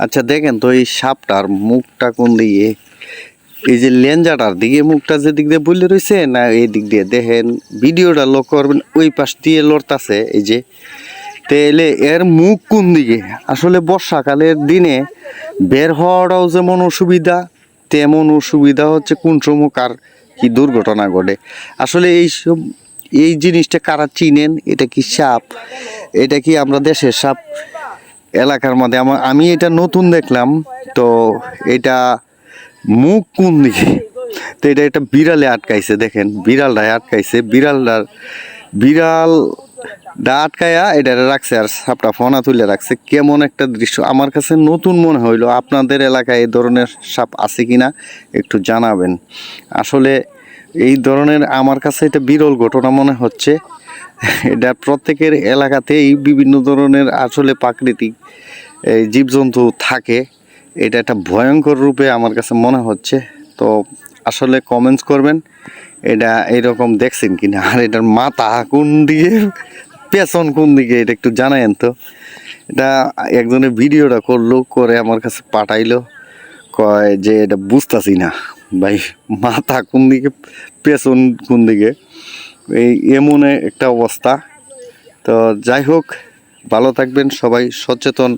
আচ্ছা দেখেন তো এই সাপটার মুখটা কোন দিকে, এই যে লেঞ্জাটার দিকে মুখটা যে দিক দিয়ে বলে রয়েছে না এই দিক দিয়ে, দেখেন ভিডিওটা লক্ষ্য করবেন ওই পাশ দিয়ে লড়তাছে এই যে। তাহলে এর মুখ কোন দিকে? আসলে বর্ষাকালের দিনে বের হওয়াটাও যেমন অসুবিধা, তেমন অসুবিধা হচ্ছে কোন সময় কার কি দুর্ঘটনা ঘটে। আসলে এইসব এই জিনিসটা কারা চিনেন? এটা কি সাপ? এটা কি আমরা দেশের সাপ? এলাকার মধ্যে আমি এটা নতুন দেখলাম। তো এটা মুখ কোন দিকে? তো এটা একটা বিড়ালে আটকাইছে, দেখেন বিড়ালটায় আটকাইছে, বিড়ালটা আটকায়া এটা রাখছে আর সাপটা ফনা তুলে রাখছে। কেমন একটা দৃশ্য আমার কাছে নতুন মনে হইলো। আপনাদের এলাকায় এই ধরনের সাপ আছে কিনা একটু জানাবেন। আসলে এই ধরনের আমার কাছে এটা বিরল ঘটনা মনে হচ্ছে। এটা প্রত্যেকের এলাকাতেই বিভিন্ন ধরনের আসলে প্রাকৃতিক এই জীবজন্তু থাকে। এটা একটা ভয়ঙ্কর রূপে আমার কাছে মনে হচ্ছে। তো আসলে কমেন্টস করবেন এটা এরকম দেখছেন কিনা, আর এটার মাথা কোন দিকে, পেছন কোন দিকে, এটা একটু জানায়েন তো। এটা একজনের ভিডিওটা করলো, করে আমার কাছে পাঠাইলো, কয় যে এটা বুঝতেছি না ভাই, মাথা কোন দিকে পেছন কোন দিকে, এই এমন একটা অবস্থা। তো যাই হোক, ভালো থাকবেন সবাই, সচেতন